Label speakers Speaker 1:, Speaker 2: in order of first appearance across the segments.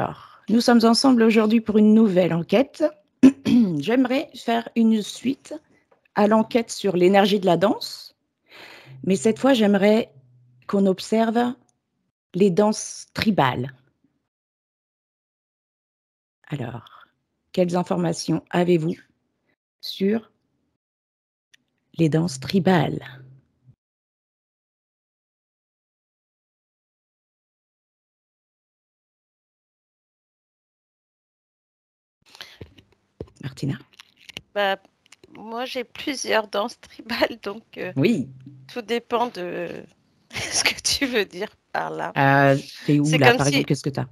Speaker 1: Alors, nous sommes ensemble aujourd'hui pour une nouvelle enquête. J'aimerais faire une suite à l'enquête sur l'énergie de la danse, mais cette fois, j'aimerais qu'on observe les danses tribales. Alors, quelles informations avez-vous sur les danses tribales? Martina?
Speaker 2: Bah, moi, j'ai plusieurs danses tribales, donc
Speaker 1: Oui.
Speaker 2: tout dépend de ce que tu veux dire par là.
Speaker 1: T'es où
Speaker 2: C'est
Speaker 1: là,
Speaker 2: comme
Speaker 1: par
Speaker 2: si
Speaker 1: exemple, qu'est-ce que t'as?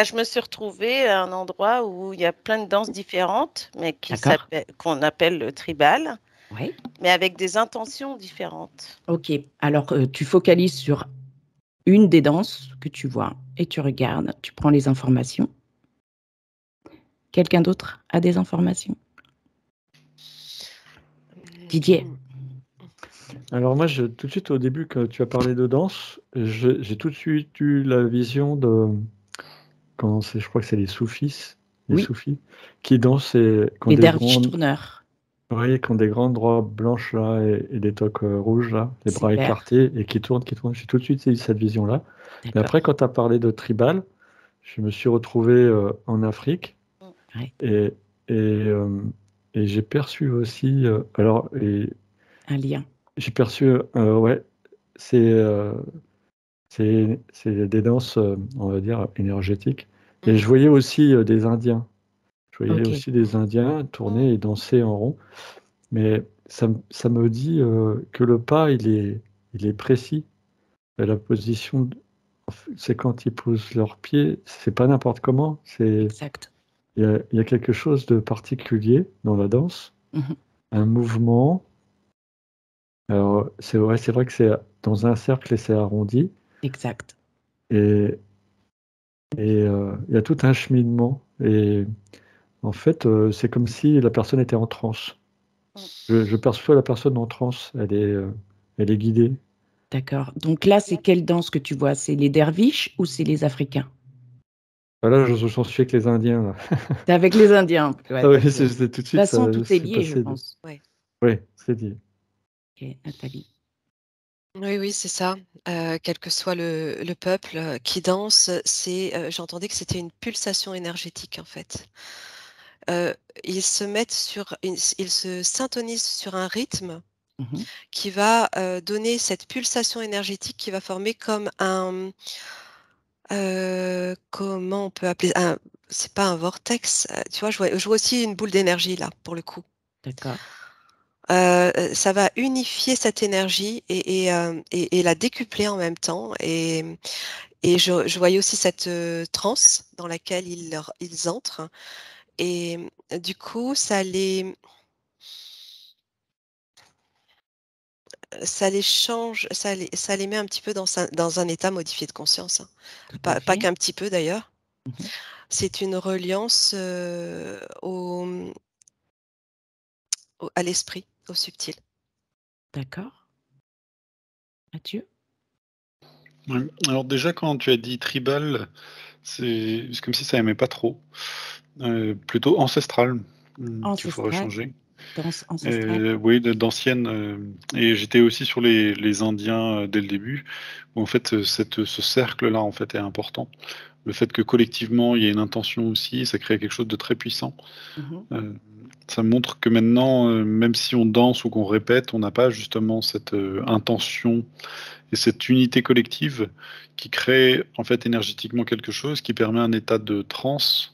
Speaker 2: je me suis retrouvée à un endroit où il y a plein de danses différentes, mais
Speaker 1: D'accord.
Speaker 2: qu'on appelle le tribal,
Speaker 1: Oui.
Speaker 2: mais avec des intentions différentes.
Speaker 1: Ok. Alors, tu focalises sur une des danses que tu vois et tu regardes, tu prends les informations. Quelqu'un d'autre a des informations? Didier?
Speaker 3: Alors moi, tout de suite au début, quand tu as parlé de danse, j'ai tout de suite eu la vision de, je crois que c'est les soufis,
Speaker 1: Oui.
Speaker 3: soufis, qui dansent et qui ont
Speaker 1: Les
Speaker 3: des
Speaker 1: derviches
Speaker 3: grandes,
Speaker 1: tourneurs.
Speaker 3: oui, qui ont des grandes robes blanches là et des toques rouges là, les bras
Speaker 1: Super.
Speaker 3: écartés et qui tournent, qui tournent. J'ai tout de suite eu cette vision-là. Mais
Speaker 1: D'accord.
Speaker 3: après, quand tu as parlé de tribal, je me suis retrouvé en Afrique
Speaker 1: Ouais.
Speaker 3: et, j'ai perçu aussi,
Speaker 1: Un lien.
Speaker 3: j'ai perçu, ouais, c'est des danses, on va dire, énergétiques. Et je voyais aussi des Indiens. Je voyais
Speaker 1: Ok.
Speaker 3: aussi des Indiens tourner et danser en rond. Mais ça me dit que le pas, il est précis. Et la position, c'est quand ils posent leurs pieds, c'est pas n'importe comment.
Speaker 1: Exact.
Speaker 3: Il y a quelque chose de particulier dans la danse,
Speaker 1: Mhm.
Speaker 3: un mouvement. Alors, c'est vrai que c'est dans un cercle et c'est arrondi.
Speaker 1: Exact.
Speaker 3: Et il y a tout un cheminement. Et en fait, c'est comme si la personne était en transe. Je perçois la personne en transe. Elle est guidée.
Speaker 1: D'accord. Donc là, c'est quelle danse que tu vois? C'est les derviches ou c'est les Africains?
Speaker 3: Voilà, j'en suis avec les Indiens, là.
Speaker 1: T'es avec les Indiens. Ouais,
Speaker 3: Ah oui,
Speaker 1: ok.
Speaker 3: c'est tout de
Speaker 1: De toute
Speaker 3: suite,
Speaker 1: façon,
Speaker 3: ça
Speaker 1: tout est
Speaker 3: s'est
Speaker 1: lié, je
Speaker 3: passé.
Speaker 1: pense.
Speaker 2: Ouais.
Speaker 3: Oui, c'est dit.
Speaker 1: Ok, Nathalie.
Speaker 4: Oui, c'est ça. Quel que soit le peuple qui danse, j'entendais que c'était une pulsation énergétique en fait. Ils se syntonisent sur un rythme
Speaker 1: Mhm.
Speaker 4: qui va donner cette pulsation énergétique qui va former comme comment on peut appeler c'est pas un vortex, tu vois, je vois aussi une boule d'énergie là pour le coup.
Speaker 1: D'accord.
Speaker 4: Ça va unifier cette énergie et la décupler en même temps. Et je voyais aussi cette transe dans laquelle ils entrent. Et du coup, ça les change, ça les met un petit peu dans un état modifié de conscience, hein.
Speaker 1: Tout à
Speaker 4: Pas
Speaker 1: fait.
Speaker 4: qu'un petit peu d'ailleurs.
Speaker 1: Mhm.
Speaker 4: C'est une reliance à l'esprit, au subtil.
Speaker 1: D'accord. Mathieu?
Speaker 5: Ouais. Alors déjà, quand tu as dit tribal, c'est comme si ça aimait pas trop. Plutôt ancestral, qu'il faudrait
Speaker 1: Ancestral.
Speaker 5: changer.
Speaker 1: Danse ancestrale.
Speaker 5: Oui, d'anciennes. Et j'étais aussi sur les Indiens dès le début, où en fait ce cercle-là en fait est important. Le fait que collectivement il y ait une intention aussi, ça crée quelque chose de très puissant.
Speaker 1: Mhm.
Speaker 5: Ça montre que maintenant, même si on danse ou qu'on répète, on n'a pas justement cette intention et cette unité collective qui crée en fait énergétiquement quelque chose qui permet un état de transe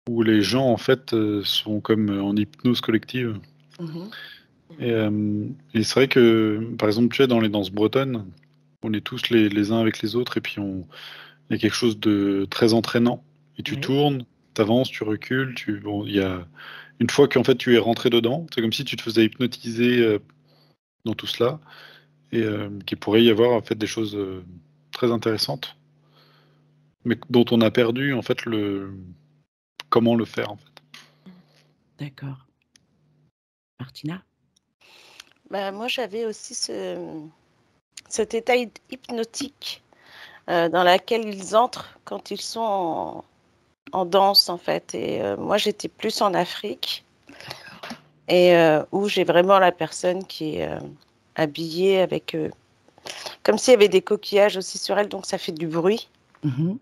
Speaker 5: où les gens en fait sont comme en hypnose collective.
Speaker 1: Mhm.
Speaker 5: Et c'est vrai que par exemple tu es dans les danses bretonnes, on est tous les uns avec les autres et puis il y a quelque chose de très entraînant et tu
Speaker 1: Oui.
Speaker 5: tournes, tu avances, tu recules, bon, il y a une fois qu'en fait tu es rentré dedans, c'est comme si tu te faisais hypnotiser dans tout cela et qu'il pourrait y avoir en fait des choses très intéressantes, mais dont on a perdu en fait comment le faire en fait.
Speaker 1: D'accord. Martina?
Speaker 2: Moi, j'avais aussi cet état hypnotique dans laquelle ils entrent quand ils sont en danse, en fait. Et moi, j'étais plus en Afrique, et où j'ai vraiment la personne qui est habillée avec... comme s'il y avait des coquillages aussi sur elle, donc ça fait du bruit.
Speaker 1: Mhm.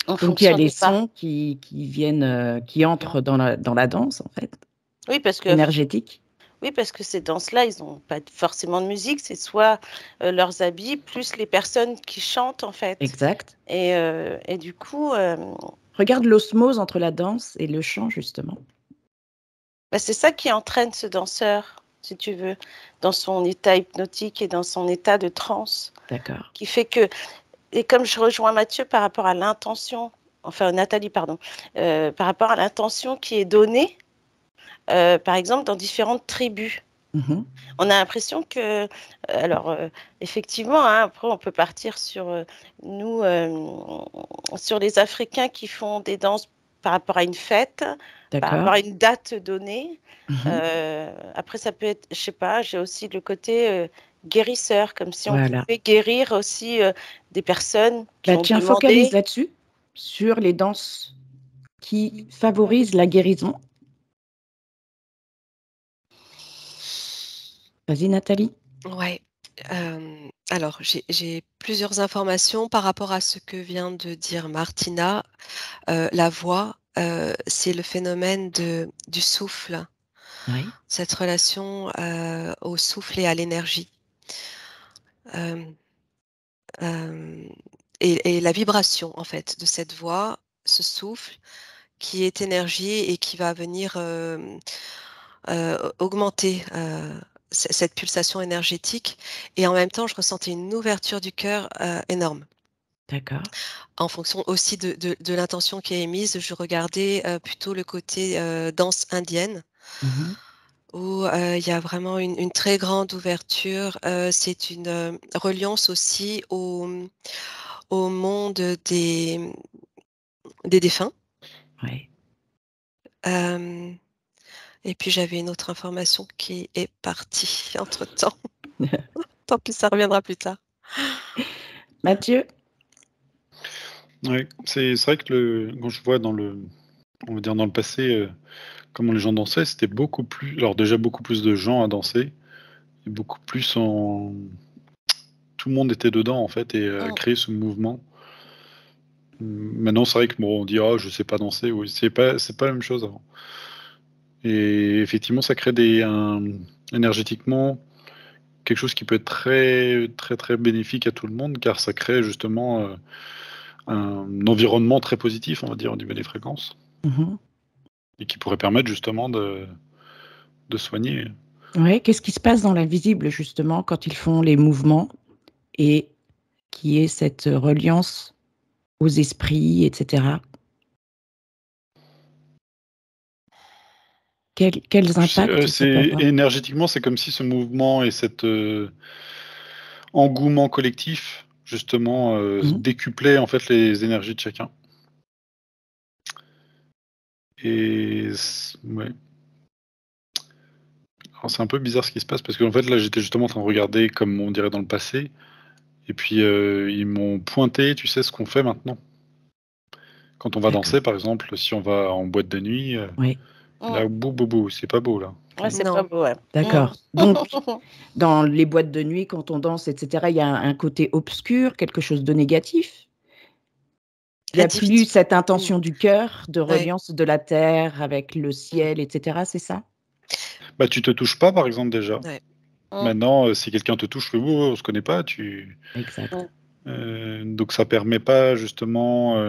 Speaker 2: En
Speaker 1: Donc il y a
Speaker 2: fonction
Speaker 1: des
Speaker 2: des pas.
Speaker 1: sons qui viennent, qui entrent dans la danse, en fait,
Speaker 2: Oui, parce que
Speaker 1: énergétique.
Speaker 2: ces danses-là, ils n'ont pas forcément de musique, c'est soit leurs habits, plus les personnes qui chantent, en fait.
Speaker 1: Exact.
Speaker 2: Et du coup,
Speaker 1: Regarde l'osmose entre la danse et le chant, justement.
Speaker 2: c'est ça qui entraîne ce danseur, si tu veux, dans son état hypnotique et dans son état de transe,
Speaker 1: D'accord.
Speaker 2: qui fait que, et comme je rejoins Mathieu par rapport à l'intention, enfin Nathalie, pardon, par rapport à l'intention qui est donnée, par exemple, dans différentes tribus.
Speaker 1: Mhm.
Speaker 2: On a l'impression que, alors effectivement, hein, après on peut partir sur nous, sur les Africains qui font des danses par rapport à une fête, par rapport
Speaker 1: D'accord.
Speaker 2: à une date donnée.
Speaker 1: Mhm.
Speaker 2: Après ça peut être, je sais pas, j'ai aussi le côté guérisseur, comme si on
Speaker 1: Voilà.
Speaker 2: pouvait guérir aussi des personnes qui
Speaker 1: Bah,
Speaker 2: ont
Speaker 1: tiens, focalise
Speaker 2: demandé.
Speaker 1: là-dessus, sur les danses qui favorisent la guérison. Vas-y, Nathalie.
Speaker 4: Ouais. Alors, j'ai plusieurs informations par rapport à ce que vient de dire Martina. La voix, c'est le phénomène du souffle,
Speaker 1: Oui.
Speaker 4: cette relation au souffle et à l'énergie. Euh, euh, et la vibration, en fait, de cette voix, ce souffle, qui est énergie et qui va venir augmenter cette pulsation énergétique. Et en même temps, je ressentais une ouverture du cœur énorme.
Speaker 1: D'accord.
Speaker 4: En fonction aussi de l'intention qui est émise, je regardais plutôt le côté danse indienne,
Speaker 1: Mhm.
Speaker 4: où il y a vraiment une très grande ouverture. C'est une reliance aussi au monde des défunts.
Speaker 1: Oui.
Speaker 4: Et puis j'avais une autre information qui est partie entre-temps. Tant pis, ça reviendra plus tard.
Speaker 1: Mathieu.
Speaker 5: Ouais, c'est vrai que quand je vois on va dire dans le passé, comment les gens dansaient, c'était beaucoup plus. Alors déjà beaucoup plus de gens à danser, et beaucoup plus en. Tout le monde était dedans en fait et a créé ce mouvement. Maintenant, c'est vrai que bon, on dit je sais pas danser, oui, c'est pas la même chose avant. Et effectivement, ça crée énergétiquement quelque chose qui peut être très très très bénéfique à tout le monde, car ça crée justement un environnement très positif, on va dire, au niveau des fréquences,
Speaker 1: Mhm.
Speaker 5: et qui pourrait permettre justement de soigner.
Speaker 1: Oui. Qu'est-ce qui se passe dans l'invisible, justement, quand ils font les mouvements et qui est cette reliance aux esprits, etc. Quels impacts ça peut avoir?
Speaker 5: Énergétiquement, c'est comme si ce mouvement et cet engouement collectif, justement, décuplait en fait les énergies de chacun. Et ouais. Alors, c'est un peu bizarre ce qui se passe parce qu'en fait là j'étais justement en train de regarder comme on dirait dans le passé, et puis ils m'ont pointé, tu sais ce qu'on fait maintenant. Quand on va danser, par exemple, si on va en boîte de nuit,
Speaker 1: Oui.
Speaker 5: là, bou, c'est pas beau là.
Speaker 2: Ouais, c'est
Speaker 4: Non.
Speaker 2: pas beau, ouais.
Speaker 1: D'accord. Donc, dans les boîtes de nuit, quand on danse, etc., il y a un côté obscur, quelque chose de négatif. Il n'y a plus cette intention du cœur, de reliance de la terre avec le ciel, etc., c'est ça?
Speaker 5: Bah, tu te touches pas, par exemple, déjà.
Speaker 4: Ouais.
Speaker 5: Maintenant, si quelqu'un te touche, on se connaît pas,
Speaker 1: Exact.
Speaker 5: donc ça permet pas justement.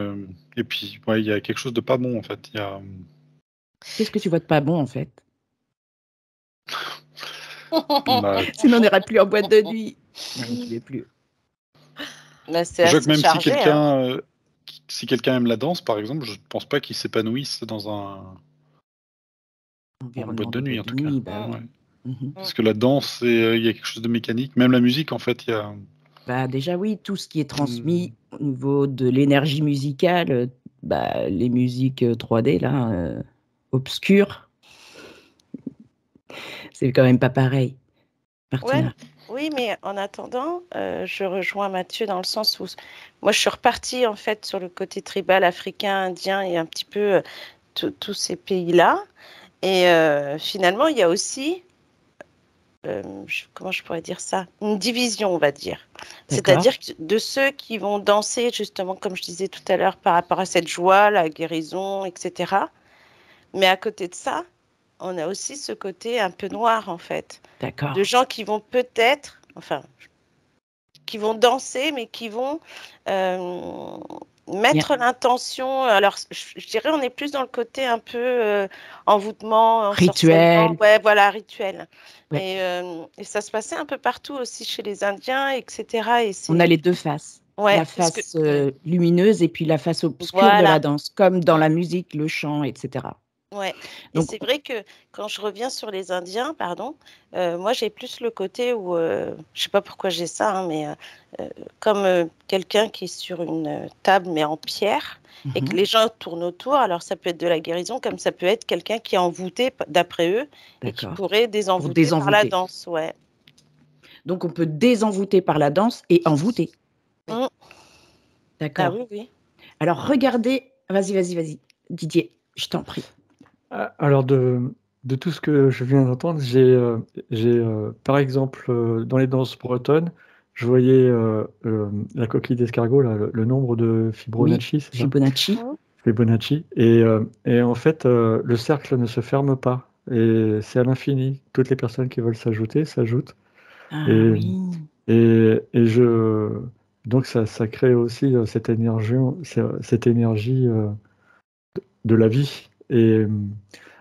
Speaker 5: Et puis, ouais, il y a quelque chose de pas bon en fait.
Speaker 1: Qu'est-ce que tu vois de pas bon, en fait?
Speaker 5: Bah,
Speaker 1: Sinon, on n'ira plus en boîte de nuit. Non, je vais plus.
Speaker 2: Là, c'est
Speaker 5: je vois que
Speaker 2: assez
Speaker 5: même
Speaker 2: chargé, hein.
Speaker 5: si quelqu'un aime la danse, par exemple, je pense pas qu'il s'épanouisse dans en boîte de nuit, en tout cas.
Speaker 1: Bah oui.
Speaker 5: Ouais.
Speaker 1: Mhm.
Speaker 5: Parce que la danse, il y a quelque chose de mécanique. Même la musique, en fait, il y a.
Speaker 1: Bah, déjà, oui, tout ce qui est transmis au niveau de l'énergie musicale, bah, les musiques 3D, là, obscures, c'est quand même pas pareil.
Speaker 2: Ouais,
Speaker 1: Martina.
Speaker 2: Oui, mais en attendant, je rejoins Mathieu dans le sens où moi, je suis repartie en fait sur le côté tribal africain, indien et un petit peu tous ces pays-là. Et finalement, il y a aussi, comment je pourrais dire ça, une division, on va dire.
Speaker 1: D'accord.
Speaker 2: C'est-à-dire de ceux qui vont danser, justement, comme je disais tout à l'heure, par rapport à cette joie, la guérison, etc. Mais à côté de ça, on a aussi ce côté un peu noir, en fait,
Speaker 1: D'accord.
Speaker 2: de gens qui vont peut-être, enfin, qui vont danser, mais qui vont mettre l'intention. Alors, je dirais, on est plus dans le côté un peu envoûtement,
Speaker 1: Rituel.
Speaker 2: ensorcellement. Ouais, voilà, rituel.
Speaker 1: Ouais.
Speaker 2: Et ça se passait un peu partout aussi chez les Indiens, etc. Et
Speaker 1: On a les deux faces.
Speaker 2: Ouais,
Speaker 1: la face lumineuse et puis la face obscure de
Speaker 2: Voilà.
Speaker 1: la danse, comme dans la musique, le chant, etc.
Speaker 2: Ouais.
Speaker 1: Donc,
Speaker 2: Et c'est vrai que quand je reviens sur les Indiens, pardon, moi j'ai plus le côté où, je sais pas pourquoi j'ai ça, hein, mais comme quelqu'un qui est sur une table mais en pierre et que les gens tournent autour, alors ça peut être de la guérison comme ça peut être quelqu'un qui est envoûté d'après eux et qui
Speaker 1: d'accord.
Speaker 2: pourrait désenvoûter par la danse, ouais.
Speaker 1: Donc on peut désenvoûter par la danse et envoûter.
Speaker 2: Oui. Ah
Speaker 1: D'accord.
Speaker 2: oui, oui.
Speaker 1: Alors regardez, vas-y, Didier, je t'en prie.
Speaker 3: Alors de tout ce que je viens d'entendre, j'ai par exemple dans les danses bretonnes, je voyais la coquille d'escargot, là, le nombre de Fibonacci, c'est ça?
Speaker 1: Fibonacci.
Speaker 3: Fibonacci. Et en fait, le cercle ne se ferme pas. Et c'est à l'infini. Toutes les personnes qui veulent s'ajouter s'ajoutent.
Speaker 1: Ah
Speaker 3: Et,
Speaker 1: oui.
Speaker 3: donc ça crée aussi cette énergie de la vie. Et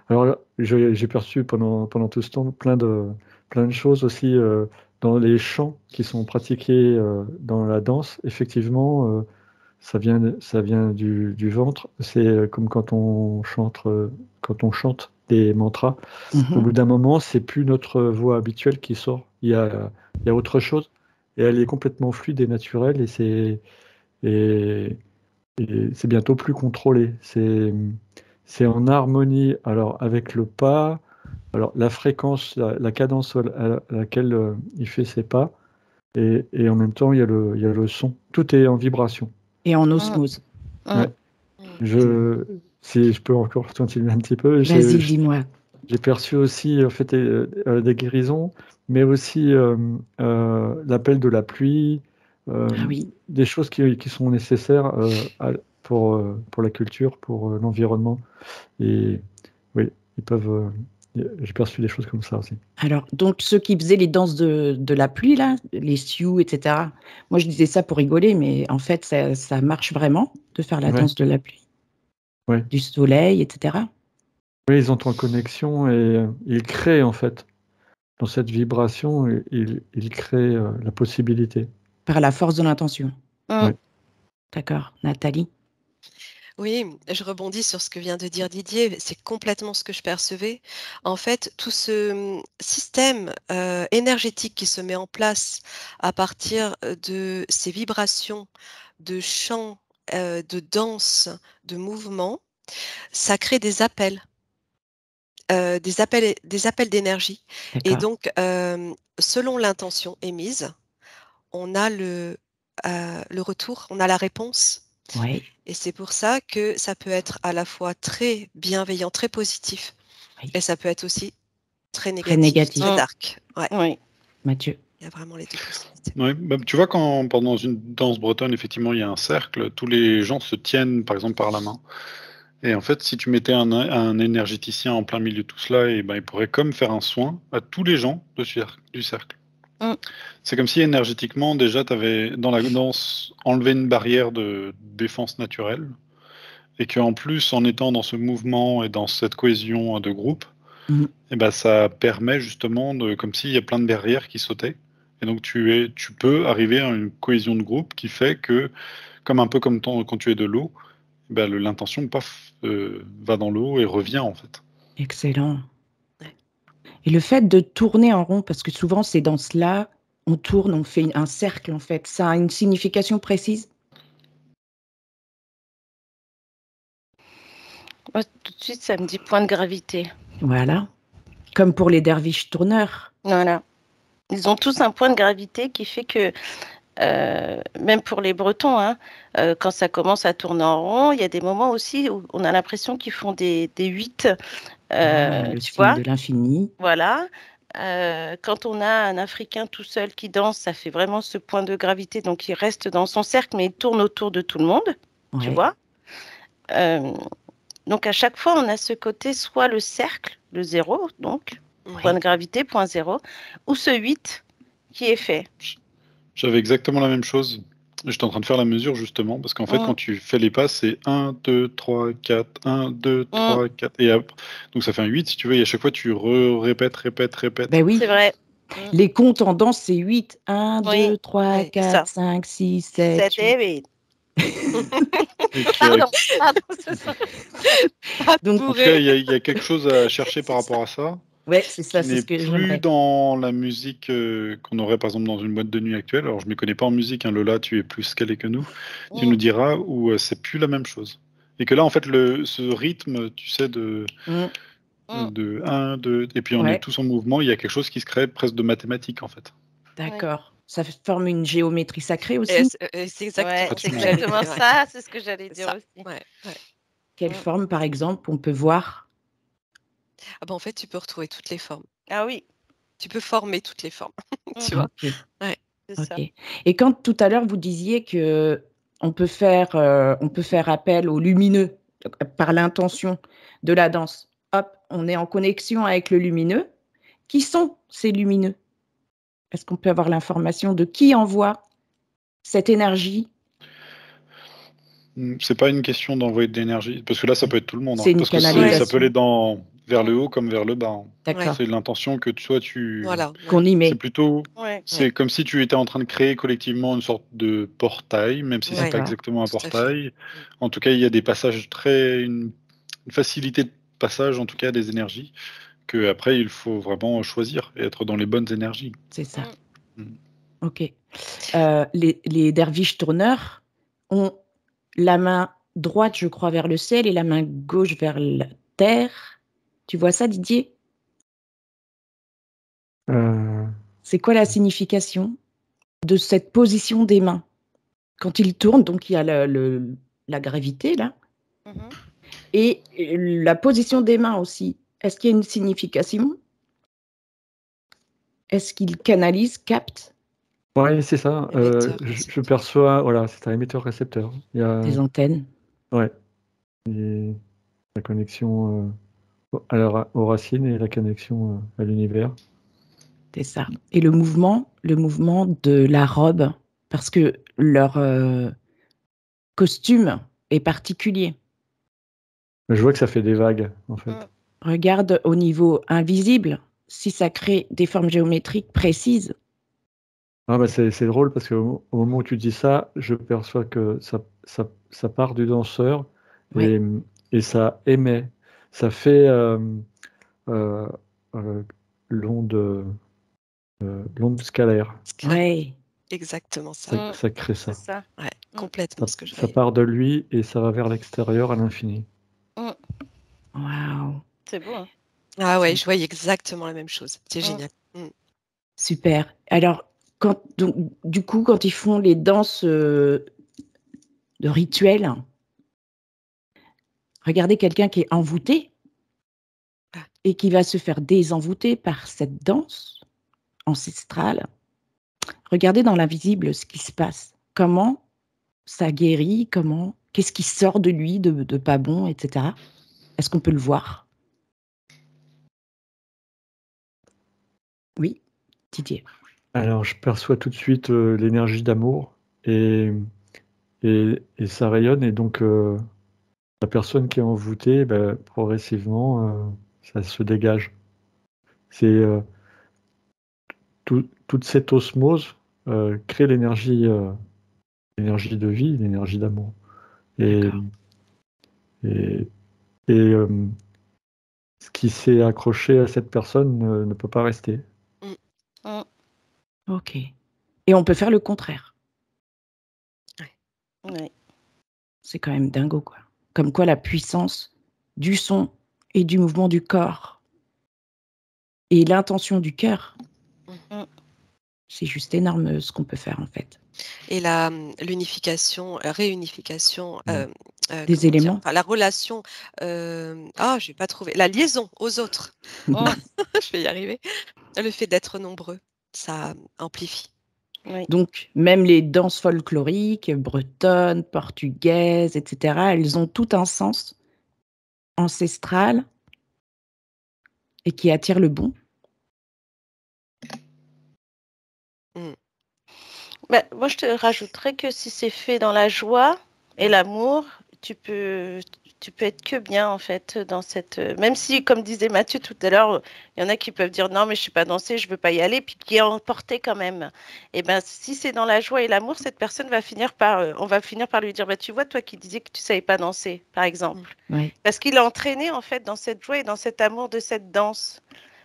Speaker 3: alors j'ai perçu pendant tout ce temps plein de choses aussi dans les chants qui sont pratiqués dans la danse. Effectivement, ça vient du ventre. C'est comme quand on chante des mantras. Au bout d'un moment, c'est plus notre voix habituelle qui sort. Il y a autre chose. Et elle est complètement fluide et naturelle. Et c'est bientôt plus contrôlé. C'est en harmonie alors, avec le pas, alors, la fréquence, la cadence à laquelle il fait ses pas. Et en même temps, il y a le son. Tout est en vibration.
Speaker 1: Et en osmose.
Speaker 3: Ouais. Si je peux encore continuer un petit peu,
Speaker 1: Vas-y, dis-moi.
Speaker 3: j'ai perçu aussi en fait, des guérisons, mais aussi l'appel de la pluie, des choses qui sont nécessaires pour la culture, pour l'environnement. Et oui, j'ai perçu des choses comme ça aussi.
Speaker 1: Alors, donc, ceux qui faisaient les danses de la pluie, là, les Sioux, etc., moi, je disais ça pour rigoler, mais en fait, ça marche vraiment de faire la danse de la pluie, du soleil, etc.
Speaker 3: Oui, ils sont en connexion et ils créent, en fait, dans cette vibration, ils créent la possibilité.
Speaker 1: Par la force de l'intention.
Speaker 3: Ouais.
Speaker 1: D'accord. Nathalie?
Speaker 4: Oui, je rebondis sur ce que vient de dire Didier, c'est complètement ce que je percevais. En fait, tout ce système énergétique qui se met en place à partir de ces vibrations de chant, de danse, de mouvement, ça crée des appels d'énergie. Et donc, selon l'intention émise, on a le retour, on a la réponse.
Speaker 1: Oui.
Speaker 4: Et c'est pour ça que ça peut être à la fois très bienveillant, très positif, et ça peut être aussi très négatif. Très dark. Ouais.
Speaker 2: Oui.
Speaker 1: Mathieu?
Speaker 4: Il y a vraiment les deux possibilités.
Speaker 5: Oui, bah, tu vois, quand pendant une danse bretonne, effectivement, il y a un cercle, tous les gens se tiennent, par exemple, par la main. Et en fait, si tu mettais un énergéticien en plein milieu de tout cela, et ben, il pourrait comme faire un soin à tous les gens du cercle. C'est comme si énergétiquement, déjà, tu avais dans la danse enlevé une barrière de défense naturelle. Et qu'en plus, en étant dans ce mouvement et dans cette cohésion de groupe, et ben, ça permet justement, comme s'il y a plein de barrières qui sautaient. Et donc, tu peux arriver à une cohésion de groupe qui fait que, un peu comme quand tu es de l'eau, ben, l'intention, paf, va dans l'eau et revient, en fait.
Speaker 1: Excellent. Et le fait de tourner en rond, parce que souvent, ces danses-là, on tourne, on fait un cercle, en fait. Ça a une signification précise?
Speaker 2: Moi, tout de suite, ça me dit point de gravité.
Speaker 1: Voilà. Comme pour les derviches tourneurs.
Speaker 2: Voilà. Ils ont tous un point de gravité qui fait que, même pour les Bretons, hein, quand ça commence à tourner en rond, il y a des moments aussi où on a l'impression qu'ils font des 8,
Speaker 1: Le
Speaker 2: tu
Speaker 1: signe
Speaker 2: vois,
Speaker 1: de l'infini.
Speaker 2: voilà. Quand on a un Africain tout seul qui danse, ça fait vraiment ce point de gravité, donc il reste dans son cercle, mais il tourne autour de tout le monde, tu
Speaker 1: Ouais.
Speaker 2: vois. Donc à chaque fois, on a ce côté, soit le cercle, le 0, donc, point de gravité, point 0, ou ce 8 qui est fait.
Speaker 5: J'avais exactement la même chose. J'étais en train de faire la mesure justement, parce qu'en fait, quand tu fais les pas, c'est 1, 2, 3, 4, 1, 2, 3, 4, et après, donc ça fait un 8 si tu veux, et à chaque fois tu répètes.
Speaker 1: Ben oui.
Speaker 2: C'est vrai.
Speaker 1: Les comptes en danse, c'est 8. 1,
Speaker 2: Oui.
Speaker 1: 2, 3,
Speaker 4: Oui,
Speaker 1: 4, 5, 6, 7,
Speaker 2: 7 et 8.
Speaker 5: Et
Speaker 2: Pardon, c'est ça.
Speaker 1: Donc,
Speaker 5: en tout cas, il y a quelque chose à chercher par rapport à ça,
Speaker 1: ouais, c'est ça,
Speaker 5: qui
Speaker 1: c'est
Speaker 5: n'est
Speaker 1: ce que
Speaker 5: plus
Speaker 1: j'aimerais.
Speaker 5: dans la musique qu'on aurait par exemple dans une boîte de nuit actuelle. Alors je ne m'y connais pas en musique, hein, Lola, tu es plus calé que nous. Tu nous diras où c'est plus la même chose. Et que là, en fait, ce rythme, tu sais, de 1, 2, et puis on est tous en mouvement, il y a quelque chose qui se crée presque de mathématiques, en fait.
Speaker 1: D'accord. Ça forme une géométrie sacrée aussi.
Speaker 4: C'est exactement,
Speaker 2: C'est exactement ça, c'est ce que j'allais dire aussi.
Speaker 1: Quelle forme, par exemple, on peut voir?
Speaker 4: Ah ben, en fait, tu peux retrouver toutes les formes.
Speaker 2: Ah oui.
Speaker 4: Tu peux former toutes les formes, tu vois.
Speaker 1: Ok.
Speaker 2: C'est ça.
Speaker 1: Et quand tout à l'heure vous disiez que on peut faire appel au lumineux par l'intention de la danse. Hop, on est en connexion avec le lumineux. Qui sont ces lumineux? Est-ce qu'on peut avoir l'information de qui envoie cette énergie?
Speaker 5: C'est pas une question d'envoyer de l'énergie, parce que là, ça peut être tout le monde.
Speaker 1: C'est une
Speaker 5: parce que ça
Speaker 1: canalisation.
Speaker 5: peut aller vers le haut comme vers le bas. Hein.
Speaker 1: D'accord.
Speaker 5: C'est l'intention que toi, tu...
Speaker 4: Voilà.
Speaker 1: Qu'on y met.
Speaker 5: C'est plutôt... C'est comme si tu étais en train de créer collectivement une sorte de portail, même si c'est pas exactement un portail. En tout cas, il y a des passages une facilité de passage, en tout cas, des énergies, que après il faut vraiment choisir et être dans les bonnes énergies.
Speaker 1: C'est ça. Ok. Les derviches tourneurs ont la main droite, je crois, vers le ciel et la main gauche vers la terre. Tu vois ça, Didier? C'est quoi la signification de cette position des mains? Quand ils tournent, donc il y a la gravité là, et la position des mains aussi. Est-ce qu'il y a une signification? Est-ce qu'ils canalisent, captent?
Speaker 3: Oui, c'est ça. Je perçois, voilà, c'est un émetteur-récepteur. Il y a
Speaker 1: des antennes.
Speaker 3: Ouais. Et la connexion aux racines et la connexion à l'univers.
Speaker 1: C'est ça. Et le mouvement de la robe, parce que leur costume est particulier.
Speaker 3: Je vois que ça fait des vagues, en fait.
Speaker 1: Regarde au niveau invisible, si ça crée des formes géométriques précises.
Speaker 3: Ah bah c'est drôle parce qu'au moment où tu dis ça, je perçois que ça part du danseur et ça émet. Ça fait l'onde scalaire.
Speaker 1: Oui.
Speaker 4: Exactement ça.
Speaker 3: Ça crée ça.
Speaker 2: C'est ça.
Speaker 4: Ouais, complètement ce que je
Speaker 3: Ça part de lui et ça va vers l'extérieur à l'infini.
Speaker 1: Waouh.
Speaker 2: C'est beau, hein?
Speaker 4: Ah ouais, je voyais exactement la même chose. C'est génial.
Speaker 1: Super. Alors, du coup, quand ils font les danses de rituel, regardez quelqu'un qui est envoûté et qui va se faire désenvoûter par cette danse ancestrale. Regardez dans l'invisible ce qui se passe. Comment ça guérit, qu'est-ce qui sort de lui de pas bon, etc. Est-ce qu'on peut le voir? Oui, Didier.
Speaker 3: Alors, je perçois tout de suite l'énergie d'amour et ça rayonne. Et donc, la personne qui est envoûtée, progressivement, ça se dégage. C'est toute cette osmose crée l'énergie de vie, l'énergie d'amour. Et ce qui s'est accroché à cette personne ne peut pas rester.
Speaker 1: Ok. Et on peut faire le contraire.
Speaker 2: Oui.
Speaker 1: C'est quand même dingo, quoi. Comme quoi la puissance du son et du mouvement du corps et l'intention du cœur C'est juste énorme ce qu'on peut faire en fait.
Speaker 4: Et l'unification, réunification,
Speaker 1: Des
Speaker 4: comment dire,
Speaker 1: éléments.
Speaker 4: enfin, la relation, je vais pas trouver, la liaison aux autres,
Speaker 2: Mm.
Speaker 4: je vais y arriver, le fait d'être nombreux, ça amplifie.
Speaker 2: Oui.
Speaker 1: Donc, même les danses folkloriques, bretonnes, portugaises, etc., elles ont tout un sens ancestral et qui attire le bon.
Speaker 2: Bah, moi, je te rajouterais que si c'est fait dans la joie et l'amour, tu peux être que bien, en fait, dans cette... Même si, comme disait Mathieu tout à l'heure, il y en a qui peuvent dire non, mais je ne sais pas danser, je ne veux pas y aller, puis qui est emporté quand même. Et ben, si c'est dans la joie et l'amour, cette personne va finir par... on va finir par lui dire, bah, tu vois, toi qui disais que tu ne savais pas danser, par exemple.
Speaker 1: Ouais.
Speaker 2: Parce qu'il est entraîné, en fait, dans cette joie et dans cet amour de cette danse.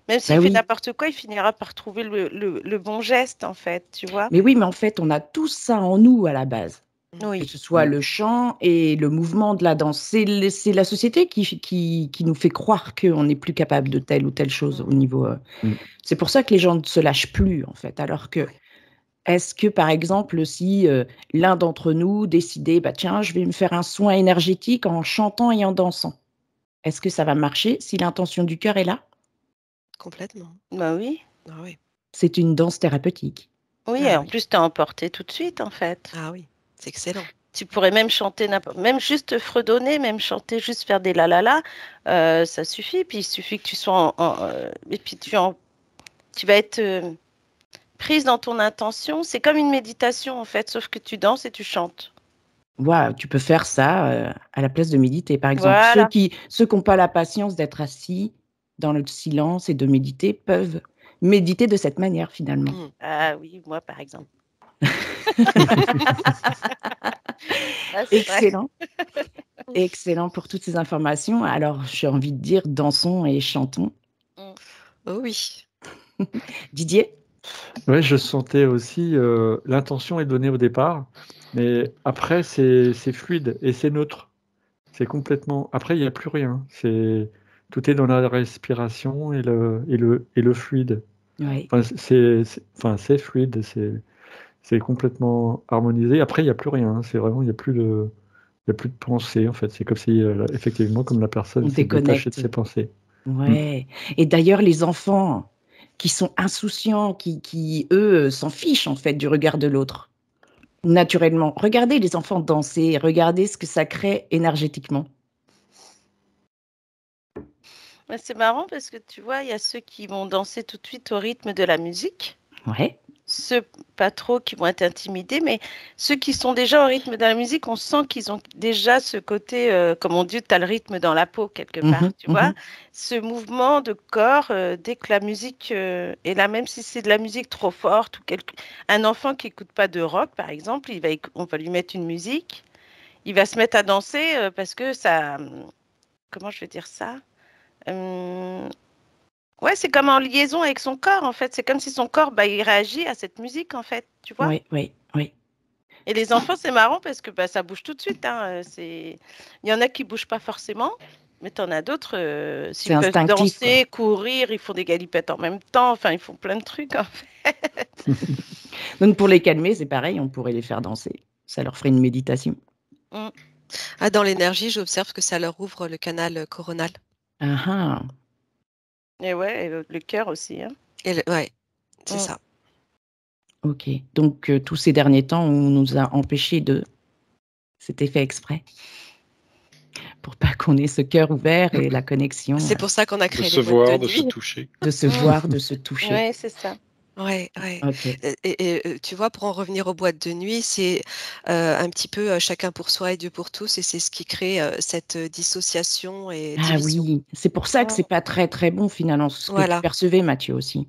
Speaker 2: Même s'il
Speaker 1: Bah
Speaker 2: fait
Speaker 1: oui.
Speaker 2: n'importe quoi, il finira par trouver le bon geste, en fait, tu vois.
Speaker 1: Mais oui, mais en fait, on a tout ça en nous à la base. Que
Speaker 2: Oui.
Speaker 1: ce soit le chant et le mouvement de la danse. C'est la société qui nous fait croire qu'on n'est plus capable de telle ou telle chose au niveau... C'est pour ça que les gens ne se lâchent plus, en fait. Alors que, est-ce que, par exemple, si l'un d'entre nous décidait, bah, tiens, je vais me faire un soin énergétique en chantant et en dansant, est-ce que ça va marcher si l'intention du cœur est là?
Speaker 4: Complètement.
Speaker 2: Bah oui.
Speaker 4: Ah oui.
Speaker 1: C'est une danse thérapeutique.
Speaker 2: Oui,
Speaker 4: Ah
Speaker 2: et en
Speaker 4: oui.
Speaker 2: plus, t'es emporté tout de suite, en fait.
Speaker 4: Ah oui, c'est excellent.
Speaker 2: Tu pourrais même chanter, même juste fredonner, même chanter, juste faire des la la la, ça suffit. Puis il suffit que tu sois et puis tu vas être prise dans ton intention. C'est comme une méditation, en fait, sauf que tu danses et tu chantes.
Speaker 1: Ouais, tu peux faire ça à la place de méditer, par exemple.
Speaker 2: Voilà.
Speaker 1: Ceux qui n'ont pas la patience d'être assis dans le silence et de méditer peuvent méditer de cette manière, finalement.
Speaker 2: Ah oui, moi, par exemple. Ah,
Speaker 1: Excellent. Excellent pour toutes ces informations. Alors, j'ai envie de dire, dansons et chantons.
Speaker 4: Oh oui.
Speaker 1: Didier?
Speaker 3: Ouais, je sentais aussi l'intention est donnée au départ, mais après c'est fluide et c'est neutre. C'est complètement. Après, il n'y a plus rien. Tout est dans la respiration et le fluide.
Speaker 1: Oui.
Speaker 3: Enfin, c'est fluide, c'est complètement harmonisé. Après, il n'y a plus rien. C'est vraiment, il n'y a plus de pensée en fait. C'est comme si effectivement, comme la personne
Speaker 1: On
Speaker 3: s'est détachée de
Speaker 1: déconnecte.
Speaker 3: ses pensées.
Speaker 1: Ouais. Et d'ailleurs, les enfants qui sont insouciants, qui eux, s'en fichent en fait du regard de l'autre, naturellement. Regardez les enfants danser, regardez ce que ça crée énergétiquement.
Speaker 2: Mais c'est marrant parce que tu vois, il y a ceux qui vont danser tout de suite au rythme de la musique.
Speaker 1: Ouais.
Speaker 2: Ceux pas trop qui vont être intimidés, mais ceux qui sont déjà au rythme de la musique, on sent qu'ils ont déjà ce côté, comme on dit, tu as le rythme dans la peau quelque part, tu vois. Ce mouvement de corps, dès que la musique est là, même si c'est de la musique trop forte, ou un enfant qui n'écoute pas de rock, par exemple, on va lui mettre une musique, il va se mettre à danser parce que ça... Comment je vais dire ça? Ouais, c'est comme en liaison avec son corps, en fait. C'est comme si son corps, il réagit à cette musique, en fait, tu vois.
Speaker 1: Oui, oui, oui.
Speaker 2: Et les enfants, c'est marrant parce que ça bouge tout de suite. Hein. Il y en a qui ne bougent pas forcément, mais tu en as d'autres, s'ils peuvent
Speaker 1: instinctif,
Speaker 2: danser, courir, ils font des galipettes en même temps. Enfin, ils font plein de trucs, en fait.
Speaker 1: Donc, pour les calmer, c'est pareil, on pourrait les faire danser. Ça leur ferait une méditation.
Speaker 4: Dans l'énergie, j'observe que ça leur ouvre le canal coronal.
Speaker 1: Ah ah.
Speaker 2: Et ouais, et le cœur aussi. Hein.
Speaker 4: Ouais, c'est ça.
Speaker 1: Ok. Donc, tous ces derniers temps, on nous a empêchés de... C'était fait exprès. Pour pas qu'on ait ce cœur ouvert et la connexion.
Speaker 4: C'est pour ça qu'on a créé
Speaker 5: De se
Speaker 4: les boîtes
Speaker 5: voir,
Speaker 4: de
Speaker 5: de se
Speaker 4: nuit.
Speaker 5: toucher.
Speaker 1: De se voir, de se toucher.
Speaker 2: Oui, c'est ça.
Speaker 4: Ouais.
Speaker 1: Ok.
Speaker 4: Et tu vois, pour en revenir aux boîtes de nuit, c'est un petit peu chacun pour soi et Dieu pour tous, et c'est ce qui crée cette dissociation et division.
Speaker 1: Oui, c'est pour ça que c'est pas très très bon finalement, ce que tu percevais, Mathieu, aussi.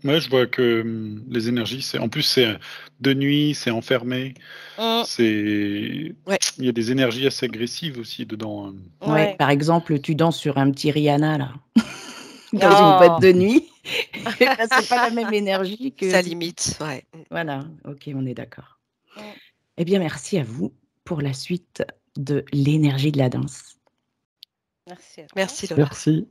Speaker 5: Moi, je vois que les énergies, en plus, c'est de nuit, c'est enfermé. Il y a des énergies assez agressives aussi dedans.
Speaker 1: Ouais. Par exemple, tu danses sur un petit Rihanna, là, dans une boîte de nuit. C'est pas la même énergie que...
Speaker 4: Ça limite, ouais.
Speaker 1: Voilà, ok, on est d'accord. Eh bien, merci à vous pour la suite de l'énergie de la danse.
Speaker 2: Merci à toi.
Speaker 4: Merci, Lola.
Speaker 3: Merci.